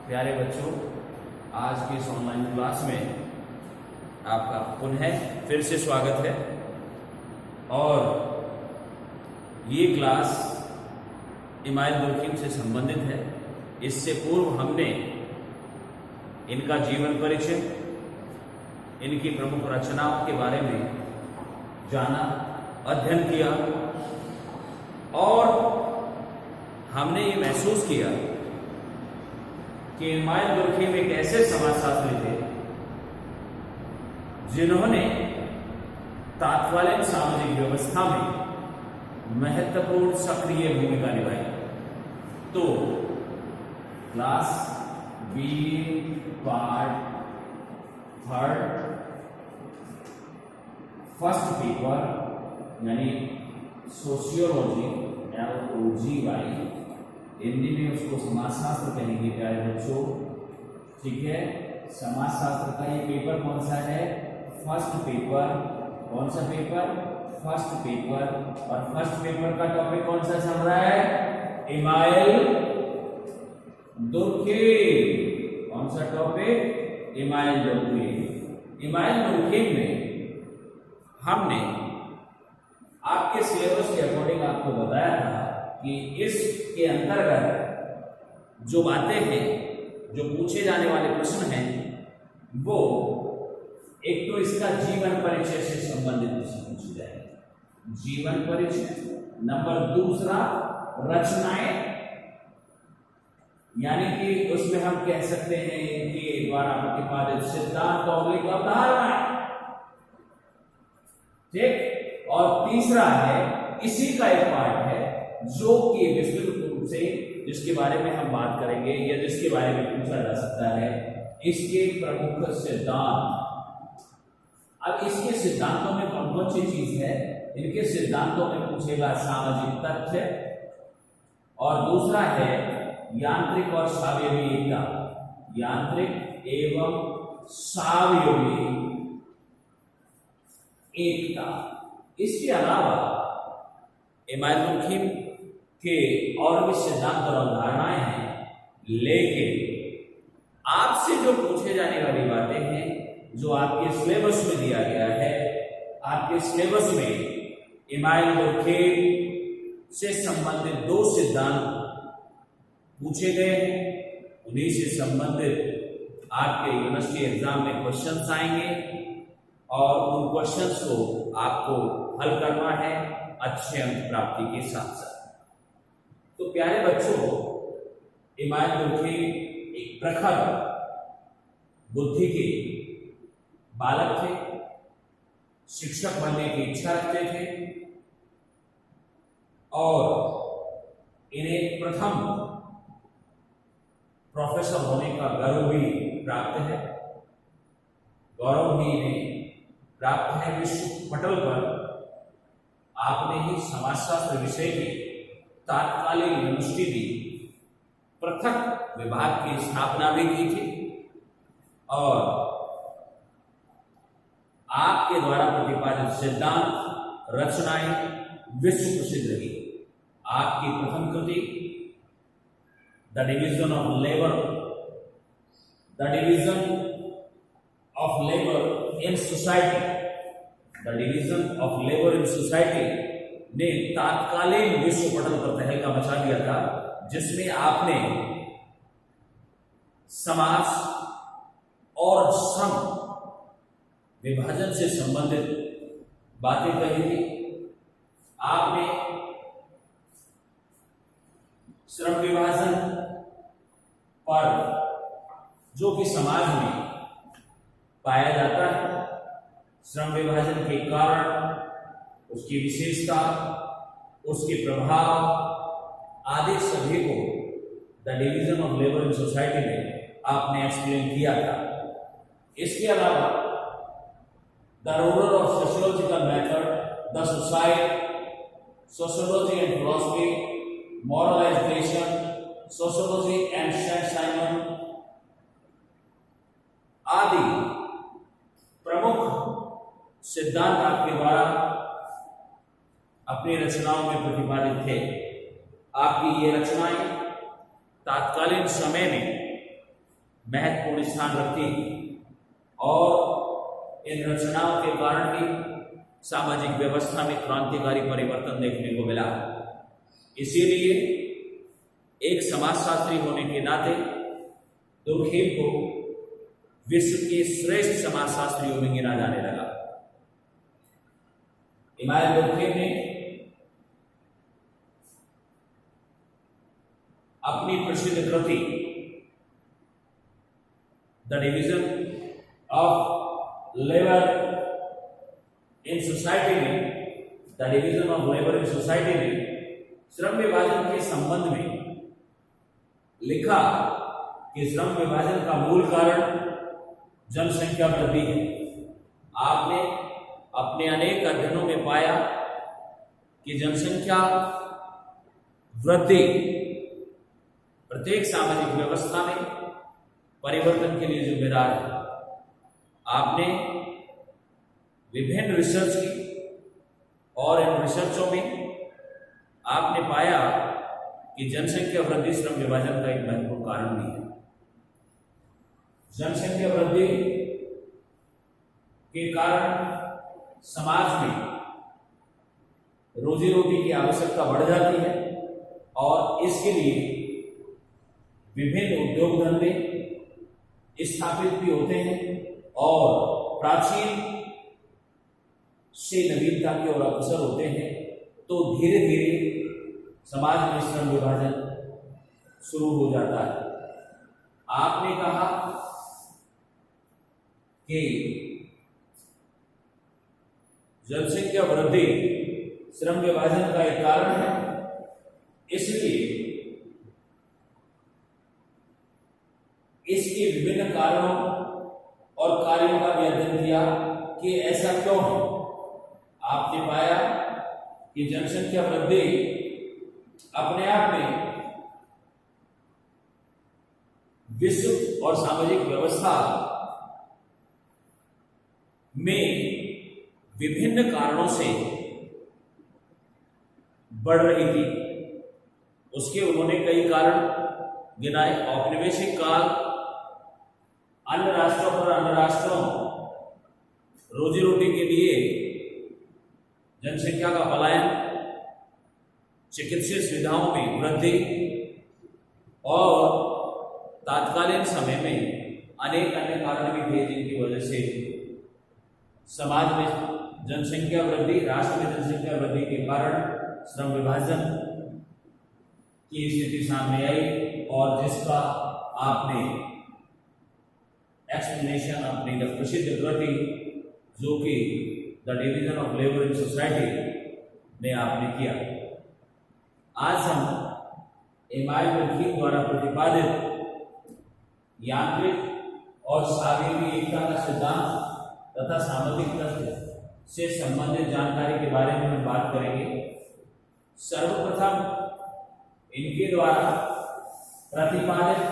प्यारे बच्चों, आज की इस ऑनलाइन क्लास में आपका पुनः फिर से स्वागत है। और ये क्लास इमाइल दुर्खिम से संबंधित है। इससे पूर्व हमने इनका जीवन परिचय, इनकी प्रमुख रचनाओं के बारे में जाना, अध्ययन किया और हमने ये महसूस किया कि इमाइल दुर्खिम एक ऐसे समाजशास्त्री थे जिन्होंने तत्कालीन सामाजिक व्यवस्था में महत्वपूर्ण सक्रिय भूमिका निभाई। तो class B part third first paper यानी सोशियोलॉजी LOGY, हिंदी में उसको समाजशास्त्र कहेंगे प्यारे बच्चों, ठीक है। समाजशास्त्र का ये पेपर कौन सा है? First paper. कौन सा पेपर? First paper. और फर्स्ट पेपर का टॉपिक कौन सा चल रहा है? Email Durkheim. कौन सा topic? Email Durkheim. Email Durkheim में हमने आपके सिलेबस के अकॉर्डिंग आपको बताया था कि इसके अंतर्गत जो बातें हैं, जो पूछे जाने वाले प्रश्न हैं, वो एक तो इसका जीवन परिचय से संबंधित प्रश्न पूछे जाएंगे, जीवन परिचय। नंबर दूसरा रचनाएं, यानी कि उसमें हम कह सकते हैं कि द्वारा प्रतिपादित सिद्धांत और अवधारणाएं, ठीक। और तीसरा है, इसी का एक पार्ट है जो कि विस्तृत रूप से जिसके बारे में हम बात करेंगे या जिसके बारे में पूछा जा सकता है, इसके प्रमुख सिद्धांत। अब इसके सिद्धांतों में कौन कौन सी चीज है? इनके सिद्धांतों में पूछेगा सामाजिक तथ्य, और दूसरा है यांत्रिक और सावयवी एकता। यांत्रिक एवं सावयवी एकता। इसके अलावा इमाइल दुर्खिम के और भी सिद्धांत और अवधारणाएं हैं, लेकिन आपसे जो पूछे जाने वाली बातें हैं, जो आपके सिलेबस में दिया गया है, आपके सिलेबस में इमाइल दुर्खिम से संबंधित 2 सिद्धांत पूछे गए हैं। उन्हीं से संबंधित आपके यूनिवर्सिटी एग्जाम में क्वेश्चंस आएंगे और उन क्वेश्चंस को आपको हल करना है अच्छे अंक प्राप्ति के साथ साथ। तो प्यारे बच्चों, इमाइल दुर्खिम एक प्रखर बुद्धि के बालक थे, शिक्षक बनने की इच्छा रखते थे और इन्हें प्रथम प्रोफेसर होने का गौरव भी प्राप्त है। गौरव भी इन्हें प्राप्त है। विश्व पटल पर आपने ही समाजशास्त्र विषय की तात्कालिक यूनिवर्सिटी भी पृथक विभाग की स्थापना भी की थी और आपके द्वारा प्रतिपादित सिद्धांत रचनाएं विश्व प्रसिद्ध रही। आपकी प्रथम कृति the division of labour in society, the division of labour in society ने तात्कालीन विश्व पटल पर तहलका मचा दिया था, जिसमें आपने समाज और श्रम विभाजन से संबंधित बातें कही थी। आपने श्रम विभाजन पर, जो कि समाज में पाया जाता है, श्रम विभाजन के कारण, उसकी विशेषता, उसके प्रभाव आदि सभी को the division of labour in society में आपने एक्सप्लेन किया था। इसके अलावा the rules of sociological method, the sociology and philosophy, moral education, sociology and saint Simon आदि प्रमुख सिद्धांत आपके द्वारा अपनी रचनाओं में प्रतिपादित थे। आपकी ये रचनाएं तात्कालीन समय में महत्वपूर्ण स्थान रखती और इन रचनाओं के कारण ही सामाजिक व्यवस्था में क्रांतिकारी परिवर्तन देखने को मिला। इसीलिए एक समाजशास्त्री होने के नाते दुर्खेल को विश्व के श्रेष्ठ समाजशास्त्रियों में गिना जाने लगा। इमानुएल दुर्खेल ने अपनी प्रसिद्ध कृति the division of labour in society में श्रम विभाजन के संबंध में लिखा कि श्रम विभाजन का मूल कारण जनसंख्या वृद्धि है। आपने अपने अनेक अध्ययनों में पाया कि जनसंख्या वृद्धि प्रत्येक सामाजिक व्यवस्था में परिवर्तन के लिए जिम्मेदार है। आपने विभिन्न रिसर्च की और इन रिसर्चों में आपने पाया कि जनसंख्या वृद्धि श्रम विभाजन का एक महत्वपूर्ण कारण भी है। जनसंख्या वृद्धि के कारण समाज में रोजी रोटी की आवश्यकता बढ़ जाती है और इसके लिए विभिन्न उद्योग धंधे स्थापित भी होते हैं और प्राचीन से नवीनता की ओर अग्रसर होते हैं। तो धीरे धीरे समाज में श्रम विभाजन शुरू हो जाता है। आपने कहा कि जनसंख्या वृद्धि श्रम विभाजन का एक कारण है, इसलिए इसके विभिन्न कारणों और कार्यों का भी अध्ययन किया कि ऐसा क्यों है। आपने पाया कि जनसंख्या वृद्धि अपने आप में विश्व और सामाजिक व्यवस्था में विभिन्न कारणों से बढ़ रही थी। उसके उन्होंने कई कारण गिनाए। औपनिवेशिक काल, अन्य राष्ट्रों पर अन्य राष्ट्रों रोजी रोटी के लिए जनसंख्या का पलायन, चिकित्सीय सुविधाओं में वृद्धि और तात्कालीन समय में अनेक अन्य कारण भी थे जिनकी वजह से समाज में जनसंख्या वृद्धि, राष्ट्र में जनसंख्या वृद्धि के कारण श्रम विभाजन की स्थिति सामने आई और जिसका आपने एक्सप्लेनेशन अपनी प्रसिद्ध कृति जो कि the division of labour in society में आपने किया। आज हम इमानुएल दुर्खेल द्वारा प्रतिपादित यांत्रिक और सामयिक एकता का सिद्धांत तथा सामाजिक तथ्य से संबंधित जानकारी के बारे में हम बात करेंगे। सर्वप्रथम इनके द्वारा प्रतिपादित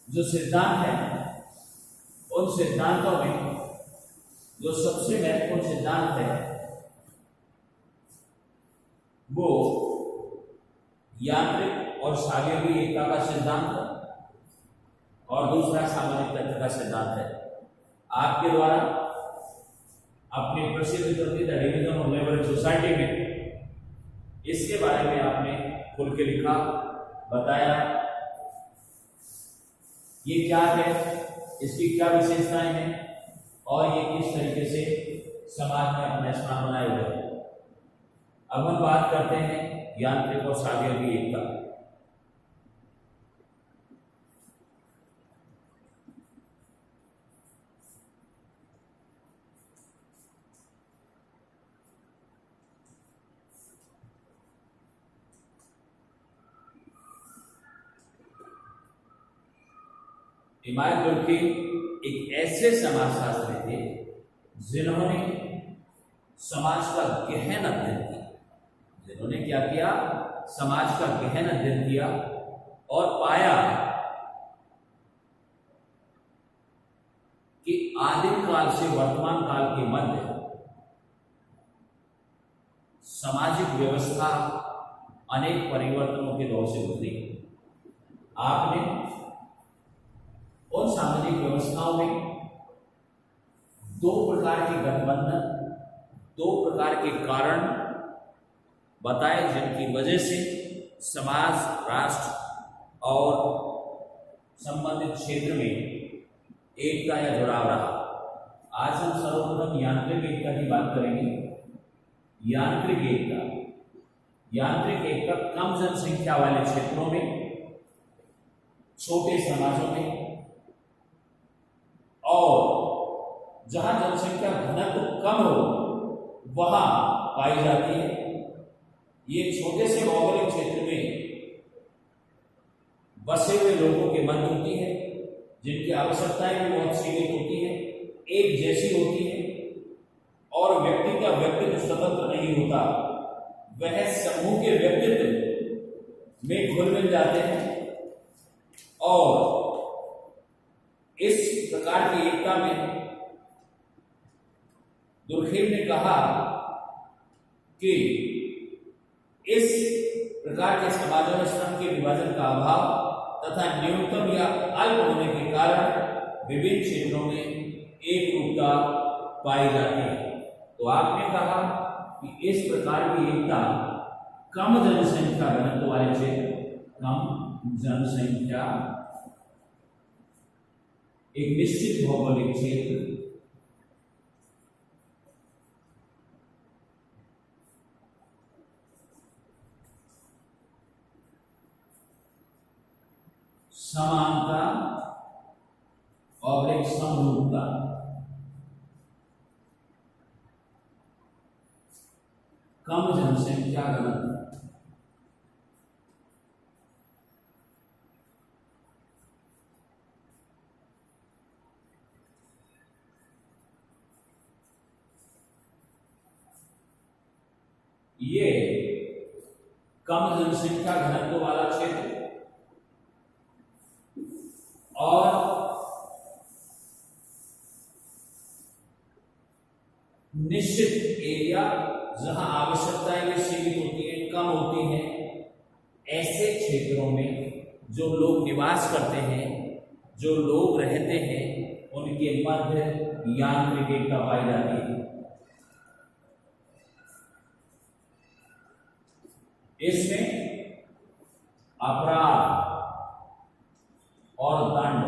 जो सिद्धांत है, उन सिद्धांतों में जो सबसे महत्वपूर्ण सिद्धांत है वो यांत्रिक और सामयिक एकता का सिद्धांत और दूसरा सामाजिक तथ्य का सिद्धांत है। आपके द्वारा अपनी प्रसिद्ध कृति the division of labour in society में इसके बारे में आपने खुल के लिखा, बताया ये क्या है, इसकी क्या विशेषताएं हैं और ये किस तरीके से समाज में अपना स्थान बनाए हुए हैं। अब हम बात करते हैं यांत्रिक और सामयिक एकता। इमानुएल दुर्खेल एक ऐसे समाजशास्त्री थे जिन्होंने समाज का गहन अध्ययन किया। जिन्होंने क्या किया? समाज का गहन अध्ययन किया और पाया कि आदिम काल से वर्तमान काल के मध्य सामाजिक व्यवस्था अनेक परिवर्तनों के दौर से गुजरी। आपने दोनों सामाजिक व्यवस्थाओं में दो प्रकार के गठबंधन, दो प्रकार के कारण बताए जिनकी वजह से समाज, राष्ट्र और संबंधित क्षेत्र में एकता या जुड़ाव रहा। आज हम सर्वप्रथम यांत्रिक एकता की बात करेंगे। यांत्रिक एकता, यांत्रिक एकता कम जनसंख्या वाले क्षेत्रों में, छोटे समाजों में और जहां जनसंख्या घनत्व कम हो वहां पाई जाती है। ये छोटे से भौगोलिक क्षेत्र में बसे हुए लोगों के मध्य होती है, जिनकी आवश्यकताएं भी बहुत सीमित होती है, एक जैसी होती है और व्यक्ति का व्यक्तित्व स्वतंत्र नहीं होता। वह समूह के व्यक्तित्व में घुल मिल जाते हैं और इस प्रकार की एकता में दुर्खेल ने कहा कि इस प्रकार के समाजों में श्रम के विभाजन का अभाव तथा न्यूनतम या अल्प होने के कारण विभिन्न क्षेत्रों में एक रूपता पाई जाती है। तो आपने कहा कि इस प्रकार की एकता कम जनसंख्या घनत्व वाले क्षेत्र, कम जनसंख्या, एक निश्चित भौगोलिक क्षेत्र, समानता और एक समरूपता, कम जनसंख्या घनत्व, ये कम जनसंख्या घनत्व वाला क्षेत्र और निश्चित एरिया जहां आवश्यकताएं भी सीमित होती हैं, कम होती हैं, ऐसे क्षेत्रों में जो लोग निवास करते हैं, जो लोग रहते हैं, उनके मध्य यांत्रिक एकता पाई जाती है। इसमें अपराध और दंड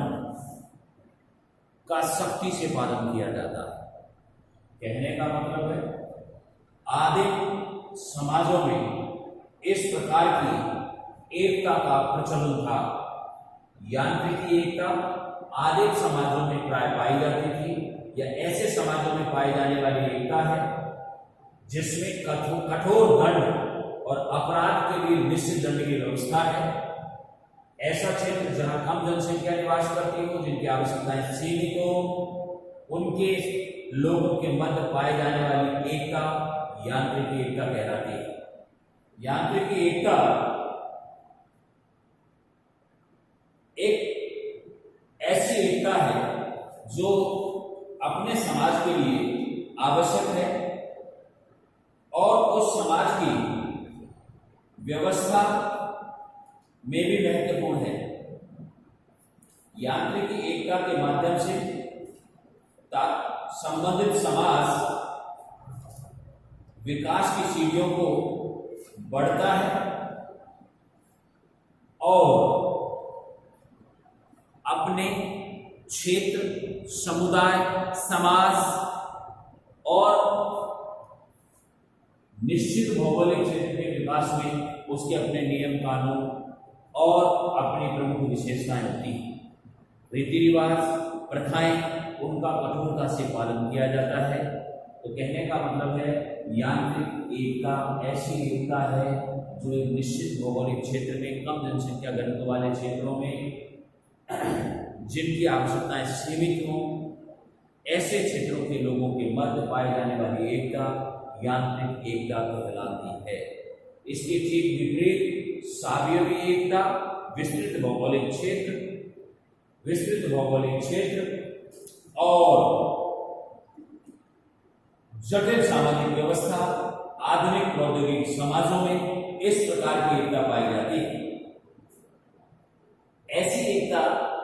का सख्ती से पालन किया जाता है। कहने का मतलब है आदिम समाजों में इस प्रकार की एकता का प्रचलन था। यांत्रिक एकता आदिम समाजों में प्राय पाई जाती थी या ऐसे समाजों में पाई जाने वाली एकता है जिसमें कठोर दंड और अपराध के लिए निश्चित दंड की व्यवस्था है। ऐसा क्षेत्र जहां कम जनसंख्या निवास करती हो, जिनकी आवश्यकताएं सीमित हो, उनके लोगों के मध्य पाए जाने वाली एकता यांत्रिक एकता कहलाती है। यांत्रिक एकता एक ऐसी एकता है जो अपने समाज के लिए आवश्यक है और उस समाज की व्यवस्था में भी महत्वपूर्ण है। यांत्रिक एकता के माध्यम से संबंधित समाज विकास की सीढ़ियों को बढ़ता है और अपने क्षेत्र, समुदाय, समाज और निश्चित भौगोलिक क्षेत्र के विकास में उसके अपने नियम, कानून और अपनी प्रमुख विशेषताएं होती हैं। रीति रिवाज, प्रथाएं, उनका कठोरता से पालन किया जाता है। तो कहने का मतलब है यांत्रिक एकता ऐसी एकता है जो एक निश्चित भौगोलिक क्षेत्र में, कम जनसंख्या घनत्व वाले क्षेत्रों में जिनकी आवश्यकताएं सीमित हों, ऐसे क्षेत्रों के लोगों के मध्य पाए जाने वाली एकता यांत्रिक एकता कहलाती है। इसके ठीक विपरीत सावयवी एकता विस्तृत भौगोलिक क्षेत्र और जटिल सामाजिक व्यवस्था, आधुनिक प्रौद्योगिक समाजों में इस प्रकार की एकता पाई जाती है। ऐसी एकता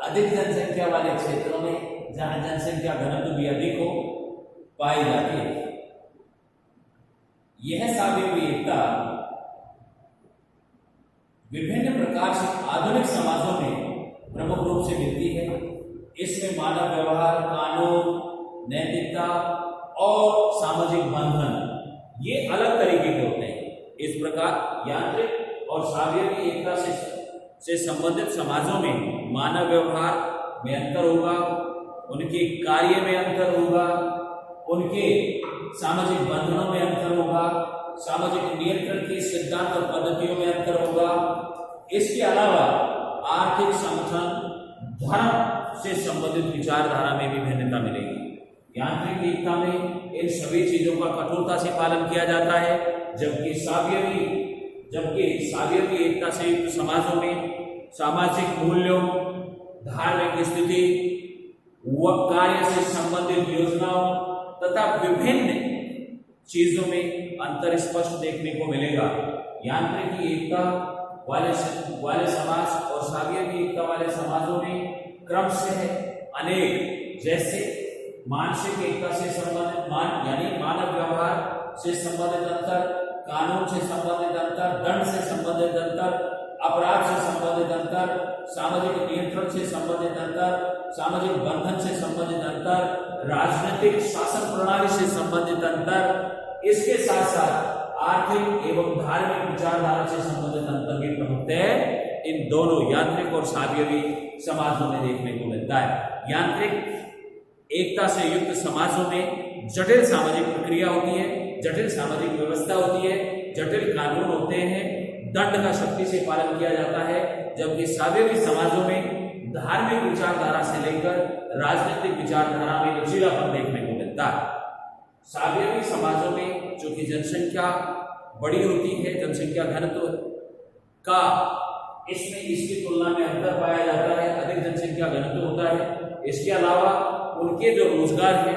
अधिक जनसंख्या वाले क्षेत्रों में जहां जनसंख्या घनत्व भी अधिक हो पाई जाती है। यह सावियवी एकता विभिन्न प्रकार से आधुनिक समाजों में प्रमुख रूप से मिलती है। इसमें मानव व्यवहार, कानून, नैतिकता और सामाजिक बंधन ये अलग तरीके के होते हैं। इस प्रकार यांत्रिक और सावियवी एकता से संबंधित समाजों में मानव व्यवहार में अंतर होगा, उनके कार्य में अंतर होगा, उनके सामाजिक बंधनों में अंतर होगा, सामाजिक नियंत्रण के सिद्धांत और पद्धतियों में अंतर होगा। इसके अलावा आर्थिक संगठन, धर्म से संबंधित विचारधारा में भी भिन्नता मिलेगी। यांत्रिक एकता में इन सभी चीजों का कठोरता से पालन किया जाता है, जबकि सावियवी एकता से युक्त समाजों में सामाजिक मूल्यों, धार्मिक स्थिति, कार्य से संबंधित योजनाओं तथा विभिन्न चीजों में अंतर स्पष्ट देखने को मिलेगा। यांत्रिक एकता वाले समाज और सावियवी एकता वाले समाजों में क्रमशः अनेक, जैसे मानसिक एकता से संबंधित यानी मानव व्यवहार से संबंधित अंतर, कानून से संबंधित अंतर, दंड से संबंधित अंतर, अपराध से संबंधित अंतर, सामाजिक नियंत्रण से संबंधित अंतर, सामाजिक बंधन से संबंधित अंतर, राजनीतिक शासन प्रणाली से संबंधित अंतर, इसके साथ साथ आर्थिक एवं धार्मिक विचारधारा से संबंधित अंतर भी प्रमुखतः इन दोनों यांत्रिक और सावियवी समाजों में देखने को मिलता है। यांत्रिक एकता से युक्त समाजों में जटिल सामाजिक प्रक्रिया होती है, जटिल सामाजिक व्यवस्था होती है, जटिल कानून होते हैं, दंड का सख्ती से पालन किया जाता है, जबकि सावियवी समाजों में धार्मिक विचारधारा से लेकर राजनीतिक विचारधारा में लचीलापन देखने को मिलता है। सावियवी समाजों में चूंकि जनसंख्या बड़ी होती है, जनसंख्या घनत्व का इसमें इसकी तुलना में अंतर पाया जाता है, अधिक जनसंख्या घनत्व होता है। इसके अलावा उनके जो रोजगार है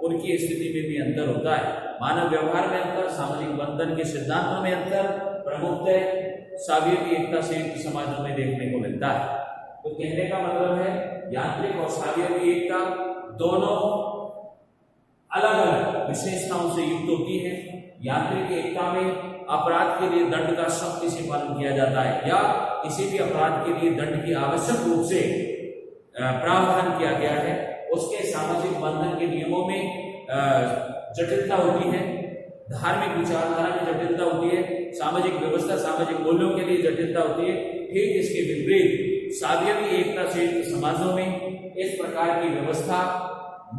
उनकी स्थिति में भी अंतर होता है। मानव व्यवहार में अंतर, सामाजिक बंधन के सिद्धांतों में अंतर प्रमुखतः सावियवी एकता से युक्त समाजों में देखने को मिलता है। तो कहने का मतलब है यांत्रिक और सावियवी एकता दोनों अलग अलग विशेषताओं से युक्त होती है। यांत्रिक एकता में अपराध के लिए दंड का सख्ती से पालन किया जाता है, या किसी भी अपराध के लिए दंड की आवश्यक रूप से प्रावधान किया गया है। उसके सामाजिक बंधन के नियमों में जटिलता होती है, धार्मिक विचारधारा में जटिलता होती है, सामाजिक व्यवस्था, सामाजिक मूल्यों के लिए जटिलता होती है। ठीक इसके विपरीत सावियवी एकता से युक्त समाजों में इस प्रकार की व्यवस्था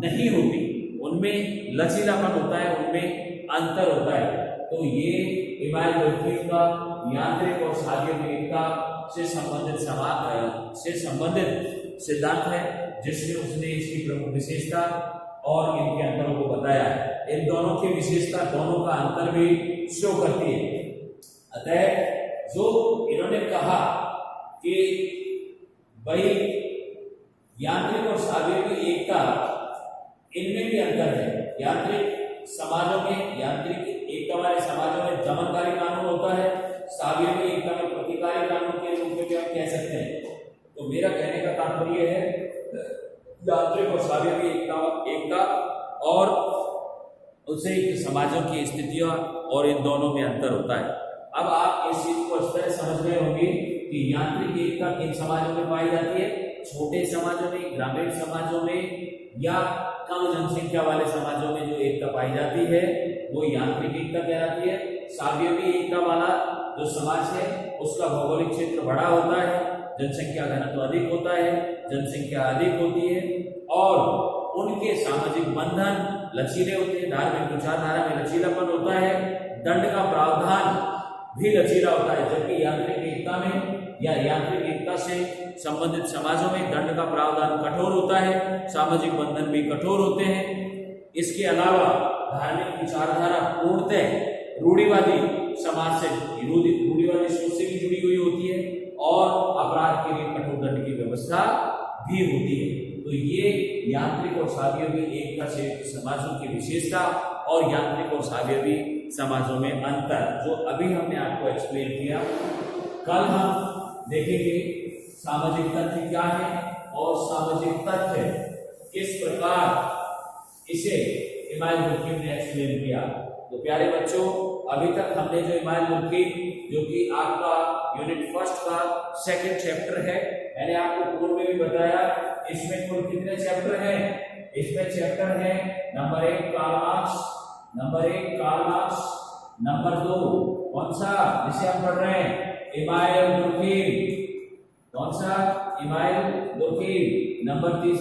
नहीं होती, उनमें लचीलापन होता है, उनमें अंतर होता है। तो ये इमानुएल डुर्कheim का यांत्रिक और सावियवी एकता से संबंधित सिद्धांत है, जिसमें उसने इसकी प्रमुख विशेषता और इनके अंतरों को बताया है। इन दोनों की विशेषता, दोनों का अंतर भी शो करती है। अतः जो इन्होंने कहा कि भाई यांत्रिक और सावियवी एकता, इनमें भी अंतर है। यांत्रिक समाजों में, यांत्रिक एकता वाले समाजों में दमनकारी कानून होता है, सावियवी एकता में प्रतिकारी कानून के रूप में भी हम कह सकते हैं। तो मेरा कहने का तात्पर्य है यांत्रिक और सावियवी एकता और उससे समाजों की स्थितियां और इन दोनों में अंतर होता है। अब आप इस चीज को इस तरह समझ रहे होंगे कि यांत्रिक एकता किन समाजों में पाई जाती है, छोटे समाजों में, ग्रामीण समाजों में, या कम जनसंख्या वाले समाजों में जो एकता पाई जाती है वो यांत्रिक एकता कहलाती है। सावियवी एकता वाला जो समाज है उसका भौगोलिक क्षेत्र बड़ा होता है, जनसंख्या घनत्व अधिक होता है, जनसंख्या अधिक होती है और उनके सामाजिक बंधन लचीले होते हैं, धार्मिक विचारधारा में लचीलापन होता है, दंड का प्रावधान भी लचीला होता है। जबकि यांत्रिक एकता में या यांत्रिक एकता से संबंधित समाजों में दंड का प्रावधान कठोर होता है, सामाजिक बंधन भी कठोर होते हैं। इसके अलावा धार्मिक विचारधारा पूर्णतः रूढ़िवादी समाज से, रूढ़िवादी सोच से भी जुड़ी हुई होती है और अपराध के लिए कठोर दंड की व्यवस्था भी होती है। तो ये यांत्रिक और सावियवी एकता से समाजों की विशेषता और यांत्रिक और सावियवी समाजों में अंतर, जो अभी हमने आपको एक्सप्लेन किया। कल हम देखेंगे सामाजिक तथ्य क्या है, और सामाजिक तथ्य किस प्रकार इसे इमानुएल मुल्किम ने एक्सप्लेन किया। तो प्यारे बच्चों, अभी तक हमने जो इमानुएल मुल्किम जो कि आपका यूनिट फर्स्ट का सेकंड चैप्टर है, मैंने आपको पूर्व में भी बताया इसमें कुल कितने चैप्टर हैं। इसमें चैप्टर है नंबर 1 कार्ल मार्क्स, नंबर 2 कौन सा जिसे हम पढ़ रहे हैं इमानुएल मुल्किम, कौन सा इमानुएल मुल्किम। नंबर 3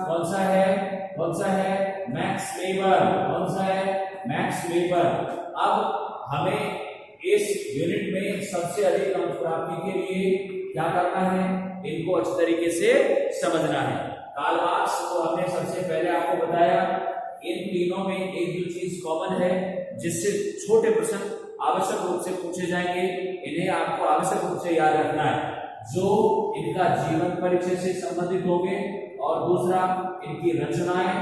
कौन सा है मैक्स वेबर, कौन सा है मैक्स वेबर। अब हमें इस यूनिट में सबसे अधिक अंक प्राप्ति के लिए क्या करना है, इनको अच्छी तरीके से समझना है। कार्ल मार्क्स को हमने सबसे पहले आपको बताया, इन तीनों में एक जो चीज कॉमन है जिससे छोटे प्रश्न आवश्यक रूप से पूछे जाएंगे, इन्हें आपको आवश्यक रूप से याद रखना है, जो इनका जीवन परिचय से संबंधित होंगे। और दूसरा इनकी रचनाएं,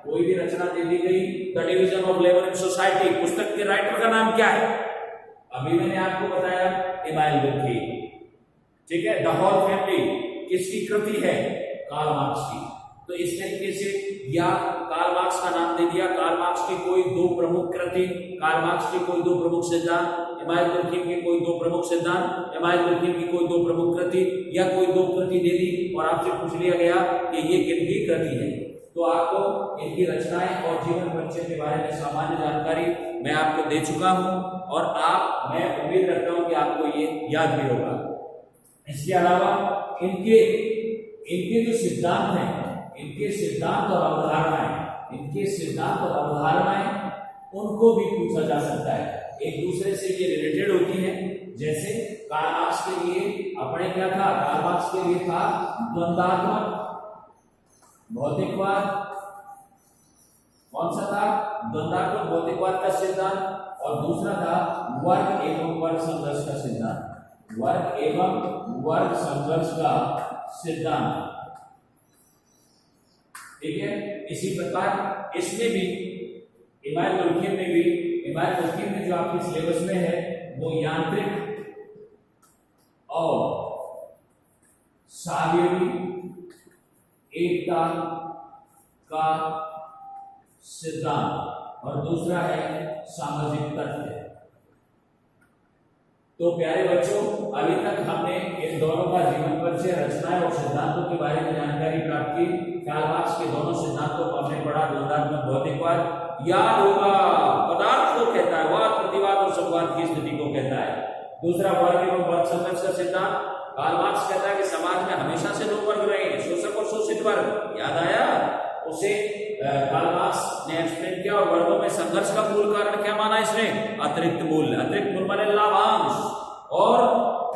कोई भी रचना दे दी गई, the division of labour in society, पुस्तक के राइटर का नाम क्या है, अभी मैंने आपको बताया इमानुएल मुल्किम, ठीक है। द होल फैमिली किसकी कृति है, कार्ल मार्क्स की। तो इस तरीके से या कार्ल मार्क्स का नाम दे दिया, कार्ल मार्क्स की कोई दो प्रमुख कृति, कार्ल मार्क्स की कोई दो प्रमुख सिद्धांत, इमानुएल मुल्किम की कोई दो प्रमुख सिद्धांत, इमानुएल मुल्किम की कोई दो प्रमुख कृति, या कोई दो कृति दे दी और आपसे पूछ लिया गया कि ये किनकी कृति है। तो आपको इनकी रचनाएं और जीवन परिचय के बारे में सामान्य जानकारी मैं आपको दे चुका हूं, और मैं उम्मीद रखता हूं कि आपको ये याद भी होगा। इसके अलावा इनके जो सिद्धांत हैं, इनके सिद्धांत और अवधारणाएं उनको भी पूछा जा सकता है, एक दूसरे से ये रिलेटेड होती हैं। जैसे कार्ल मार्क्स के लिए अपने क्या था, कार्ल मार्क्स के लिए था द्वंद्वात्मक भौतिकवाद, कौन सा था, द्वंद्वात्मक भौतिकवाद का सिद्धांत, और दूसरा था वर्ग एवं वर्ग संघर्ष का सिद्धांत, वर्ग एवं वर्ग संघर्ष का सिद्धांत, ठीक है। इसी प्रकार इसमें भी इमानुएल मुल्किम में जो आपके सिलेबस में है वो यांत्रिक और शारीरिक एकता का सिद्धांत, और दूसरा है सामाजिक तथ्य। तो प्यारे बच्चों, अभी तक हमने इन दोनों का जीवन परिचय, रचनाएं और सिद्धांतों के बारे में जानकारी प्राप्त की। कार्ल मार्क्स के दोनों सिद्धांतों को हमने पढ़ा, द्वंद्वात्मक भौतिकवाद याद होगा पदार्थ को कहता है, वाद प्रतिवाद और संवाद की स्थिति को कहता है। दूसरा वर्ग एवं वर्ग संघर्ष का सिद्धांत, कार्ल मार्क्स कहता है कि समाज में हमेशा से दो वर्ग रहे, शोषक और शोषित वर्ग, याद आया उसे कार्ल मार्क्स ने एक्सप्लेन किया। और वर्गों में संघर्ष का मूल कारण क्या माना इसने, अतिरिक्त मूल्य माने लाभांश, और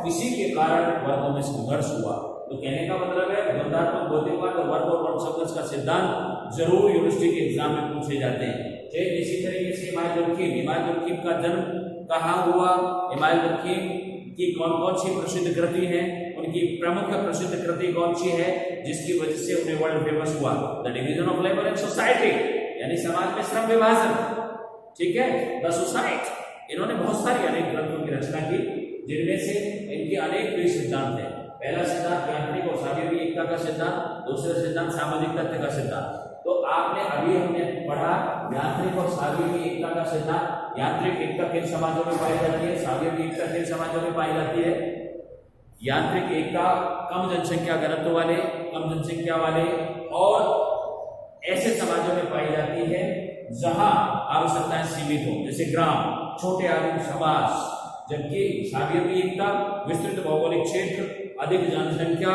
इसी के कारण वर्गों में संघर्ष हुआ। तो कहने का मतलब है द्वंद्वात्मक भौतिकवाद और वर्ग और वर्ग संघर्ष का सिद्धांत जरूर यूनिवर्सिटी के एग्जाम में पूछे जाते हैं। इसी तरीके से इमानुएल मुल्किम का जन्म कहाँ हुआ, इमानुएल मुल्किम की कौन कौन सी प्रसिद्ध कृति है, उनकी प्रमुख प्रसिद्ध कृति कौन सी है जिसकी वजह से उन्हें वर्ल्ड फेमस हुआ, the division of labour in society, यानी समाज में श्रम विभाजन, ठीक है, द सोसाइटी। इन्होंने बहुत सारी अनेक ग्रंथों की रचना की, जिनमें से इनके अनेक प्रिय सिद्धांत हैं। पहला सिद्धांत यांत्रिक और शारीरिक एकता का सिद्धांत, दूसरा सिद्धांत सामाजिक तथ्य का सिद्धांत। तो आपने अभी हमने पढ़ा यांत्रिक और शारीरिक एकता का सिद्धांत। यांत्रिक एकता किन समाजों में पाई जाती है, शारीरिक एकता किन समाजों में पाई जाती है। यांत्रिक एकता कम जनसंख्या घनत्व वाले, कम जनसंख्या वाले और ऐसे समाजों में पाई जाती है जहां आवश्यकताएं सीमित हो, जैसे ग्राम, छोटे आदिम समाज। जबकि शारीरिक एकता विस्तृत भौगोलिक क्षेत्र, अधिक जनसंख्या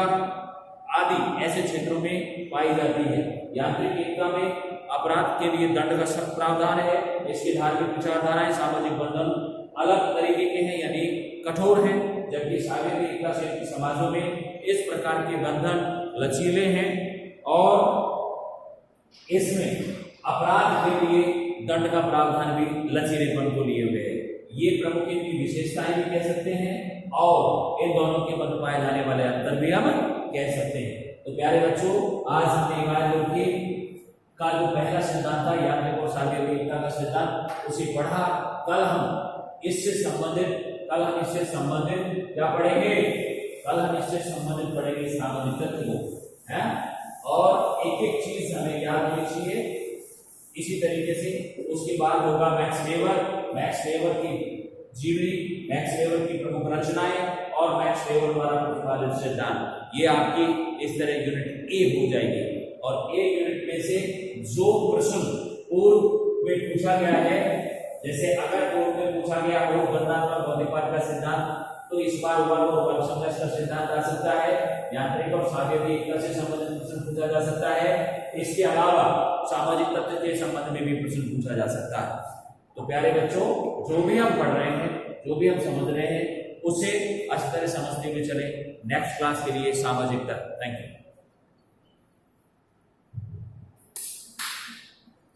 आदि ऐसे क्षेत्रों में पाई जाती है। यांत्रिक एकता में अपराध के लिए दंड का सख्त प्रावधान है, इसकी धार्मिक विचारधाराएं, सामाजिक बंधन अलग तरीके के हैं, यानी कठोर हैं। जबकि शारीरिक एकता से समाजों में इस प्रकार के बंधन लचीले हैं और इसमें अपराध के लिए दंड का प्रावधान भी लचीलेपन को लिए हुए है। ये प्रमुख इनकी विशेषताएं भी कह सकते हैं और इन दोनों के मध्य पाए जाने वाले अंतर भी हम कह सकते हैं। तो प्यारे बच्चों, आज हमने इमानुएल मुल्किम का जो पहला सिद्धांत था यांत्रिक और शारीरिक एकता का सिद्धांत, उसे पढ़ा। कल हम इससे संबंधित क्या पढ़ेंगे, कल हम इससे संबंधित पढ़ेंगे सामाजिक तथ्य को। है, और एक एक चीज हमें याद होनी चाहिए। इसी तरीके से उसके बाद होगा मैक्स वेबर की जीवनी, मैक्स वेबर की प्रमुख रचनाएं और मैक्स वेबर द्वारा प्रतिपादित सिद्धांत। ये आपकी इस तरह यूनिट ए हो जाएगी। और ए यूनिट में से जो प्रश्न पूर्व में पूछा गया है, जैसे अगर पूर्व में पूछा गया हो बंधनात्मक भौतिकवाद का सिद्धांत, तो इस बार का सिद्धांत आ सकता है। यांत्रिक और सांख्यिकी से संबंधित प्रश्न पूछा जा सकता है। इसके अलावा सामाजिक तत्व के संबंध में भी प्रश्न पूछा जा सकता है। तो प्यारे बच्चों, जो भी हम पढ़ रहे हैं, जो भी हम समझ रहे हैं, उसे अच्छी तरह समझते हुए चले। नेक्स्ट क्लास के लिए सामाजिक तत्व। Thank you.